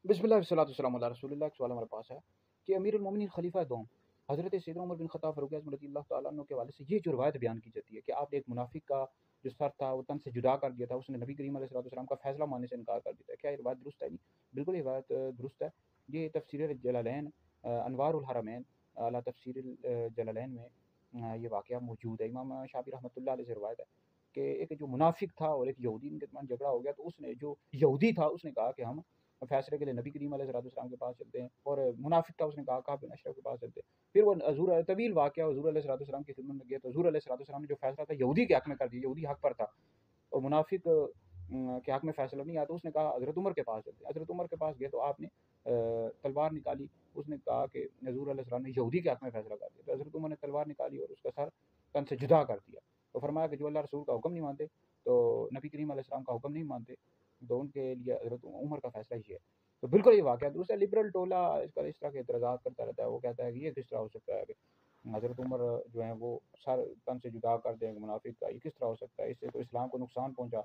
بسم اللہ والصلاۃ والسلام علی رسول اللہ۔ ایک سوال ہمارے پاس ہے کہ امیر المومنین خلیفہ دوم حضرت سیدنا عمر بن خطاب فاروق اعظم رضی اللہ تعالیٰ عنہ کے حوالے سے یہ جو روایت بیان کی جاتی ہے کہ آپ نے ایک منافق کا جو سر تھا وہ تن سے جدا کر دیا تھا، اس نے نبی کریم علیہ الصلوۃ والسلام کا فیصلہ ماننے سے انکار کر دیا تھا، کیا یہ روایت درست ہے؟ نہیں، بالکل یہ روایت درست ہے۔ یہ تفسیر جلالین انوار الحرمین اعلیٰ تفسیر جلالین میں یہ واقعہ موجود ہے۔ امام شافعی رحمۃ اللہ علیہ سے روایت ہے کہ ایک جو منافق تھا اور ایک یہودی ان کے درمیان جھگڑا ہو گیا، تو اس نے جو یہودی تھا اس نے کہا کہ ہم فیصلے کے لیے نبی کریم علیہ السلام کے پاس چلتے ہیں، اور منافق تھا اس نے کہا کعب بن اشرف کے پاس چلتے ہیں۔ پھر وہ حضور طویل واقعہ حضور علیہ السلام کی خدمت میں گئے تو حضور علیہ السلام نے جو فیصلہ تھا یہودی کے حق میں کر دیا، یہودی حق پر تھا اور منافق کے حق میں فیصلہ نہیں آیا، تو اس نے کہا حضرت عمر کے پاس چلتے ہیں۔ حضرت عمر کے پاس گئے تو آپ نے تلوار نکالی، اس نے کہا کہ حضور علیہ السلام نے یہودی کے حق میں فیصلہ کر دیا، تو حضرت عمر نے تلوار نکالی اور اس کا سر تن سے جدا کر دیا، تو فرمایا کہ جو اللہ رسول کا حکم نہیں مانتے، تو نبی کریم علیہ السلام کا حکم نہیں مانتے، تو ان کے لیے حضرت عمر کا فیصلہ یہ ہے۔ تو بالکل یہ واقعہ دوسرا لبرل ٹولہ اس طرح کے اعتراضات کرتا رہتا ہے، وہ کہتا ہے کہ یہ کس طرح ہو سکتا ہے کہ حضرت عمر جو ہیں وہ سر تن سے جدا کر دیں منافق کا، یہ کس طرح ہو سکتا ہے، اس سے تو اسلام کو نقصان پہنچا۔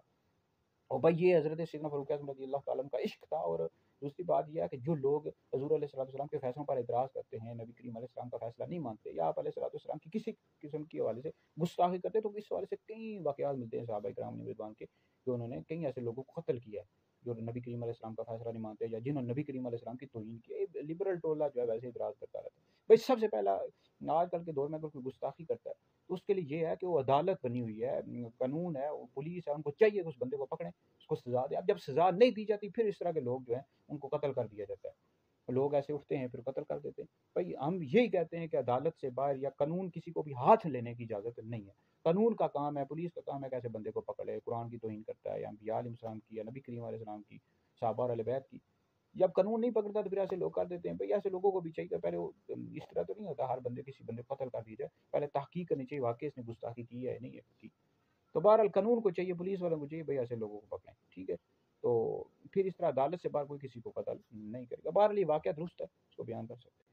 اور بھائی یہ حضرت سیدنا فاروق اعظم رضی اللہ تعالیٰ عنہ کا عشق تھا۔ اور دوسری بات یہ ہے کہ جو لوگ حضور علیہ السلام کے فیصلوں پر اعتراض کرتے ہیں، نبی کریم علیہ السلام کا فیصلہ نہیں مانتے، یا آپ علیہ السلام کی کسی قسم کے حوالے سے گستاخی کرتے ہیں، تو اس حوالے سے کئی واقعات ملتے ہیں صحابہ کرام رضوان کے کہ انہوں نے کئی ایسے لوگوں کو قتل کیا ہے جو نبی کریم علیہ السلام کا فیصلہ نہیں مانتے یا جنہوں نے نبی کریم علیہ السلام کی توہین کی ہے۔ لبرل ٹولہ جو ہے ویسے اعتراض کرتا رہتا ہے۔ بھائی سب سے پہلا آج کل کے دور میں اگر کوئی گستاخی کرتا ہے تو اس کے لیے یہ ہے کہ وہ عدالت بنی ہوئی ہے، قانون ہے، پولیس ہے، ان کو چاہیے کہ اس بندے کو پکڑیں، اس کو سزا دیں۔ اب جب سزا نہیں دی جاتی پھر اس طرح کے لوگ جو ہیں ان کو قتل کر دیا جاتا ہے، لوگ ایسے اٹھتے ہیں پھر قتل کر دیتے ہیں۔ بھائی ہم یہی کہتے ہیں کہ عدالت سے باہر یا قانون کسی کو بھی ہاتھ لینے کی اجازت نہیں ہے۔ قانون کا کام ہے، پولیس کا کام ہے کہ ایسے بندے کو پکڑے، قرآن کی توہین کرتا ہے یا انبیاء علیہ السلام کی یا نبی کریم علیہ السلام کی، صحابہ اور اہل بیت کی۔ جب قانون نہیں پکڑتا تو پھر ایسے لوگ کر دیتے ہیں۔ بھئی ایسے لوگوں کو بھی چاہیے کہ پہلے اس طرح تو نہیں ہوتا ہر بندے کسی بندے کو قتل کر دی جائے، پہلے تحقیق کرنی چاہیے واقعی اس نے گستاخی کی ہے یا نہیں ہے کی۔ تو بہرحال قانون کو چاہیے، پولیس والوں کو چاہیے بھئی ایسے لوگوں کو پکڑیں، ٹھیک ہے؟ تو پھر اس طرح عدالت سے باہر کوئی کسی کو قتل نہیں کرے گا۔ بہرحال یہ واقعہ درست ہے، اس کو بیان کر سکتے ہیں۔